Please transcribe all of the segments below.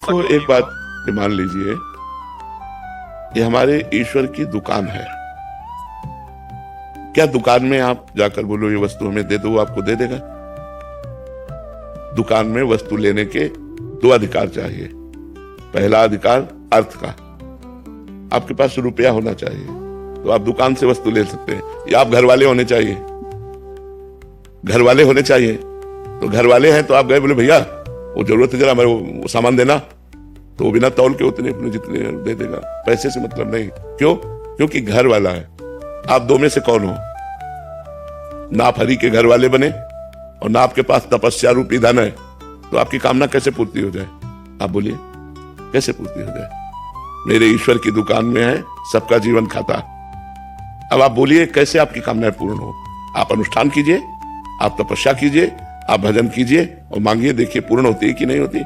देखो, एक बात मान लीजिए, ये हमारे ईश्वर की दुकान है। क्या दुकान में आप जाकर बोलो ये वस्तु हमें दे दो, वो आपको दे देगा? दुकान में वस्तु लेने के दो अधिकार चाहिए। पहला अधिकार अर्थ का, आपके पास रुपया होना चाहिए तो आप दुकान से वस्तु ले सकते हैं, या आप घर वाले होने चाहिए। घर वाले होने चाहिए तो घर वाले हैं तो आप गए, बोले भैया वो जरूरत है जरा हमारे वो सामान देना, तो वो बिना तौल के उतने अपने जितने दे देगा। पैसे से मतलब नहीं। क्यों? क्योंकि घर वाला है। आप दो में से कौन हो? ना आप हरि के घर वाले बने और ना आपके पास तपस्या रूपी धन है, तो आपकी कामना कैसे पूर्ति हो जाए? आप बोलिए, कैसे पूर्ति हो जाए? मेरे ईश्वर की दुकान में है सबका जीवन खाता। अब आप बोलिए कैसे आपकी कामनाएं पूर्ण हो? आप अनुष्ठान कीजिए, आप तपस्या कीजिए, आप भजन कीजिए और मांगिए, देखिए पूर्ण होती है कि नहीं होती।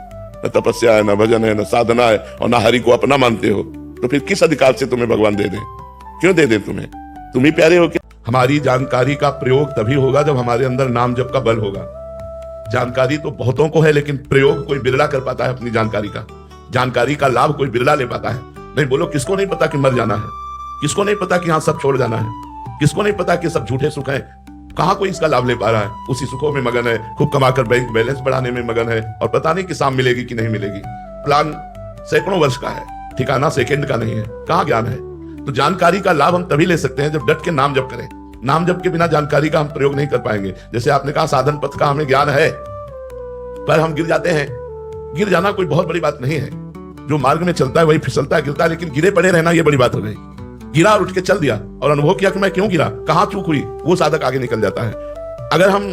न तपस्या है, न भजन है, न साधना है, और न हरि को अपना मानते हो, तो फिर किस अधिकार से तुम्हें भगवान दे दे? क्यों दे दे तुम्हें? तुम ही प्यारे हो क्या? हमारी जानकारी का प्रयोग तभी होगा जब हमारे अंदर नाम जप का बल होगा। जानकारी तो बहुतों को है, लेकिन प्रयोग कोई बिरला कर पाता है। अपनी जानकारी का लाभ कोई बिरला ले पाता है। नहीं बोलो, किसको नहीं पता कि मर जाना है? किसको नहीं पता कि हाँ सब छोड़ जाना है? किसको नहीं पता कि सब झूठे सुख हैं? कहां कोई इसका लाभ ले पा रहा है? उसी सुखों में मगन है, खूब कमाकर बैंक बैलेंस बढ़ाने में मगन है, और पता नहीं कि शाम मिलेगी कि नहीं मिलेगी। प्लान सैकड़ों वर्ष का है, ठिकाना सेकंड का नहीं है। कहां ज्ञान है? तो जानकारी का लाभ हम तभी ले सकते हैं जब डट के नाम जप करें। नाम जप के बिना जानकारी का हम प्रयोग नहीं कर पाएंगे। जैसे आपने कहा साधन पथ का हमें ज्ञान है, पर हम गिर जाते हैं। गिर जाना कोई बहुत बड़ी बात नहीं है। जो मार्ग में चलता है वही फिसलता है, गिरता है, लेकिन गिरे पड़े रहना ये बड़ी बात हो गई। गिरा और उठ के चल दिया और अनुभव किया कि मैं क्यों गिरा, कहां चूक हुई, वो साधक आगे निकल जाता है। अगर हम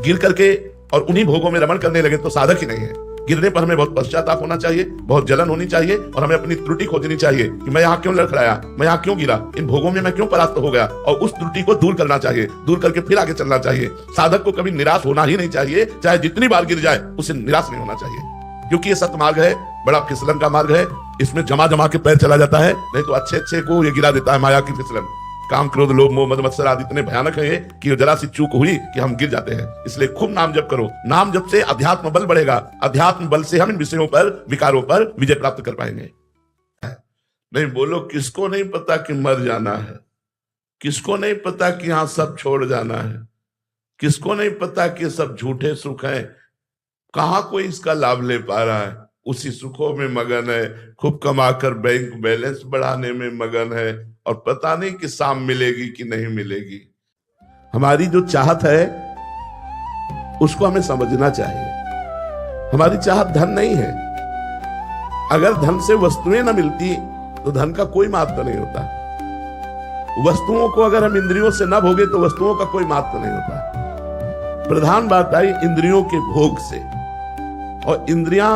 गिर करके और उन्हीं भोगों में रमण करने लगे तो साधक ही नहीं है। गिरने पर हमें बहुत पश्चाताप होना चाहिए, बहुत जलन होनी चाहिए, और हमें अपनी त्रुटि खोजनी चाहिए कि मैं यहाँ क्यों लड़खड़ाया, मैं यहाँ क्यों गिरा, इन भोगों में मैं क्यों परास्त हो गया, और उस त्रुटि को दूर करना चाहिए। दूर करके फिर आगे चलना चाहिए। साधक को कभी निराश होना ही नहीं चाहिए, चाहे जितनी बार गिर जाए उसे निराश नहीं होना चाहिए, क्योंकि ये सतमार्ग है, बड़ा फिसलन का मार्ग है। इसमें जमा जमा के पैर चला जाता है, नहीं तो अच्छे अच्छे को ये गिरा देता है माया की फिसलन। काम, क्रोध, लोभ, मोह, मद, मत्सर आदि इतने भयानक है कि जरा सी चूक हुई कि हम गिर जाते हैं। इसलिए खूब नाम जप करो। नाम जप से अध्यात्म बल बढ़ेगा। अध्यात्म बल से हम इन विषयों पर, विकारों पर विजय प्राप्त कर पाएंगे। नहीं बोलो, किसको नहीं पता कि मर जाना है? किसको नहीं पता कि यहां सब छोड़ जाना है? किसको नहीं पता कि सब झूठे सुख हैं? कहां कोई इसका लाभ ले पा रहा है? उसी सुखों में मगन है, खूब कमाकर बैंक बैलेंस बढ़ाने में मगन है, और पता नहीं कि शाम मिलेगी कि नहीं मिलेगी। हमारी जो चाहत है उसको हमें समझना चाहिए। हमारी चाहत धन नहीं है। अगर धन से वस्तुएं न मिलती तो धन का कोई महत्व नहीं होता। वस्तुओं को अगर हम इंद्रियों से न भोगे तो वस्तुओं का कोई महत्व नहीं होता। प्रधान बात आई इंद्रियों के भोग से, और इंद्रियां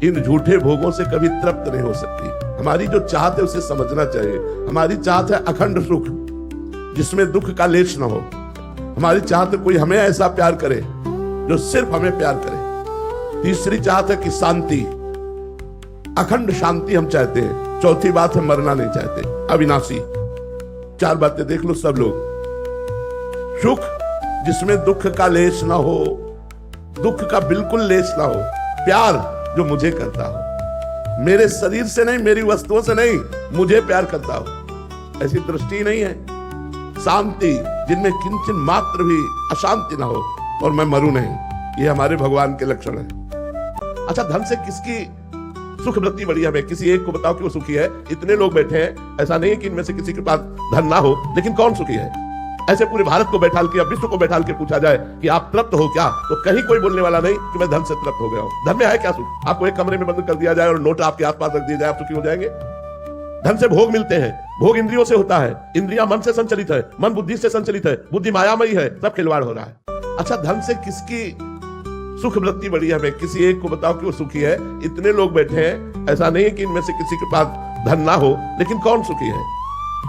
इन झूठे भोगों से कभी तृप्त नहीं हो सकती। हमारी जो चाहत है उसे समझना चाहिए। हमारी चाहत है अखंड सुख, जिसमें दुख का लेश न हो। हमारी चाहत है कोई हमें ऐसा प्यार करे जो सिर्फ हमें प्यार करे। तीसरी चाहत है कि शांति, अखंड शांति हम चाहते हैं। चौथी बात है मरना नहीं चाहते, अविनाशी। चार बातें देख लो सब लोग। सुख जिसमें दुख का लेश ना हो, दुख का बिल्कुल लेश ना हो। प्यार जो मुझे करता हो, मेरे शरीर से नहीं, मेरी वस्तुओं से नहीं, मुझे प्यार करता हो, ऐसी दृष्टि नहीं है। शांति जिनमें किंचन मात्र भी अशांति ना हो, और मैं मरूं नहीं। ये हमारे भगवान के लक्षण है। अच्छा, धन से किसकी सुख वृत्ति बढ़ी है? किसी एक को बताओ कि वो सुखी है। इतने लोग बैठे हैं, ऐसा नहीं है कि इनमें से किसी के पास धन ना हो, लेकिन कौन सुखी है? ऐसे पूरे भारत को बैठाल के, विश्व को बैठाल के पूछा जाए कि आप तृप्त हो क्या, तो कहीं कोई बोलने वाला नहीं कि मैं धन से तृप्त हो गया हूं। धन में है क्या सुख? आपको एक कमरे में बंद कर दिया जाए और नोट आपके आसपास रख दिया जाए, आप सुखी हो जाएंगे? धन से भोग मिलते हैं, भोग इंद्रियों से होता है। इंद्रियां मन से संचलित है, मन बुद्धि से संचलित है, बुद्धि मायामयी है, सब खिलवाड़ हो रहा है। अच्छा, धन से किसकी सुख वृत्ति बढ़ी है? किसी एक को बताओ कि वो सुखी है। इतने लोग बैठे हैं, ऐसा नहीं है कि इनमें से किसी के पास धन ना हो, लेकिन कौन सुखी है?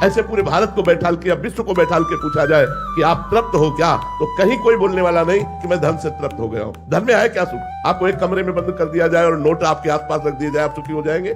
ऐसे पूरे भारत को बैठाल के, विश्व को बैठाल के पूछा जाए कि आप तृप्त हो क्या, तो कहीं कोई बोलने वाला नहीं कि मैं धन से तृप्त हो गया हूं। धन में है क्या सुख? आपको एक कमरे में बंद कर दिया जाए और नोट आपके आसपास रख दिया जाए, आप सुखी हो जाएंगे?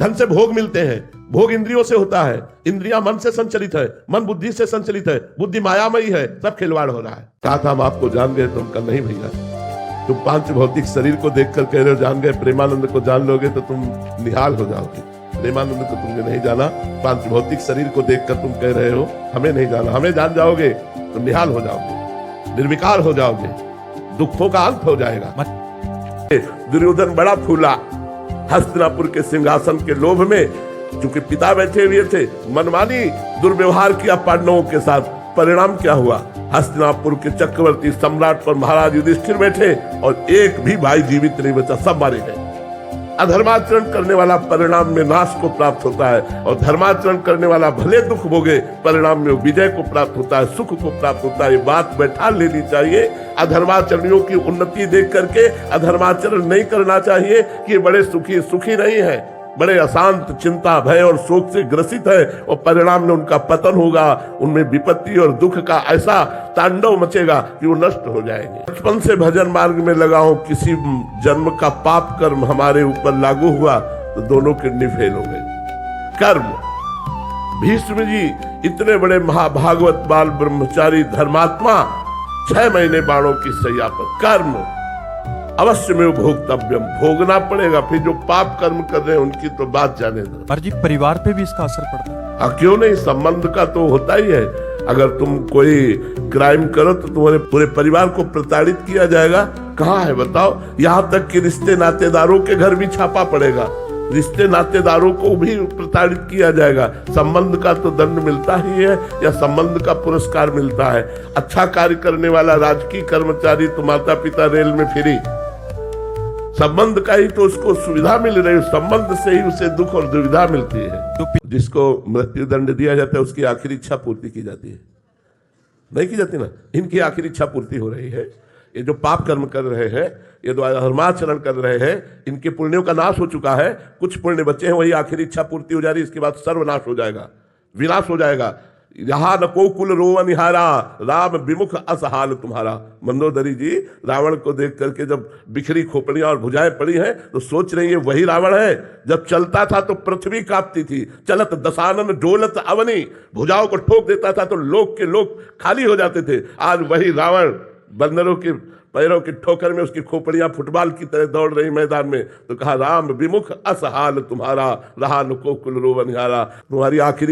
धन से भोग मिलते हैं, भोग इंद्रियों से होता है। इंद्रियां मन से संचलित है, मन बुद्धि से संचलित है, बुद्धि मायामयी है, सब खिलवाड़ हो रहा है। कहा था हम आपको जान गए, तुम कल नहीं भैया। तुम पांच भौतिक शरीर को देखकर कह रहे हो जान गए, प्रेमानंद को जान लोगे तो तुम निहाल हो जाओगे। प्रेमानंद को तुमने नहीं जाना, पांच भौतिक शरीर को देखकर तुम कह रहे हो हमें नहीं जाना। हमें जान जाओगे तो निहाल हो जाओगे, निर्विकार हो जाओगे, दुखों का अंत हो जाएगा। दुर्योधन बड़ा फूला हस्तिनापुर के सिंहासन के लोभ में, चूंकि पिता बैठे हुए थे, मनमानी दुर्व्यवहार किया पांडवों के साथ। परिणाम क्या हुआ? हस्तिनापुर के चक्रवर्ती सम्राट पर महाराज युधिष्ठिर बैठे और एक भी भाई जीवित नहीं बचा, सब मारे गए। अधर्माचरण करने वाला परिणाम में नाश को प्राप्त होता है, और धर्माचरण करने वाला भले दुख भोगे, परिणाम में विजय को प्राप्त होता है, सुख को प्राप्त होता है। ये बात बैठा लेनी चाहिए। अधर्माचरणियों की उन्नति देख करके अधर्माचरण नहीं करना चाहिए कि ये बड़े सुखी नहीं है, बड़े अशांत, चिंता, भय और शोक से ग्रसित है, और परिणाम में उनका पतन होगा। उनमें विपत्ति और दुख का ऐसा तांडव मचेगा कि वो नष्ट हो जाएंगे। बचपन से भजन मार्ग में लगा हूं, किसी जन्म का पाप कर्म हमारे ऊपर लागू हुआ तो दोनों किडनी फेल हो गई। कर्म, भीष्म जी इतने बड़े महाभागवत बाल ब्रह्मचारी धर्मात्मा, 6 महीने बाणों की सैया पर। कर्म अवश्य में भोक्तव्यम, भोगना पड़ेगा। फिर जो पाप कर्म कर रहे हैं उनकी तो बात जाने दो। पर जी परिवार पे भी इसका असर पड़ता है। क्यों नहीं, संबंध का तो होता ही है। अगर तुम कोई क्राइम करो तो तुम्हारे पूरे परिवार को प्रताड़ित किया जाएगा। कहाँ है बताओ? यहाँ तक कि रिश्ते नातेदारों के घर भी छापा पड़ेगा, रिश्ते नातेदारों को भी प्रताड़ित किया जाएगा। संबंध का तो दंड मिलता ही है, या संबंध का पुरस्कार मिलता है। अच्छा कार्य करने वाला राजकीय कर्मचारी तो माता पिता रेल में फ्री, संबंध का ही तो उसको सुविधा मिल रही है, संबंध से ही उसे दुख और दुविधा मिलती है। जिसको मृत्यु दंड दिया जाता है उसकी आखिरी इच्छा पूर्ति की जाती है, नहीं की जाती ना? इनकी आखिरी इच्छा पूर्ति हो रही है। ये जो पाप कर्म कर रहे हैं, ये जो धर्माचरण कर रहे हैं, इनके पुण्यों का नाश हो चुका है। कुछ पुण्य बचे हैं, वही आखिरी इच्छा पूर्ति हो जा रही है। इसके बाद सर्वनाश हो जाएगा, विनाश हो जाएगा। यहाँ न को कुल रोव निहारा, राम विमुख असहाल तुम्हारा। मंदोदरी जी रावण को देख करके जब बिखरी खोपड़ियां और भुजाएं पड़ी हैं तो सोच रही है वही रावण है। जब चलता था तो पृथ्वी कांपती थी, चलत दशानन डोलत अवनी, भुजाओं को ठोक देता था तो लोक के लोक खाली हो जाते थे। आज वही रावण बंदरों के पैरों की ठोकर में उसकी खोपड़ियां फुटबॉल की तरह दौड़ रही मैदान में। तो कहा राम विमुख असहाल तुम्हारा, रहा न को कुल रोव निहारा। तुम्हारी आखिरी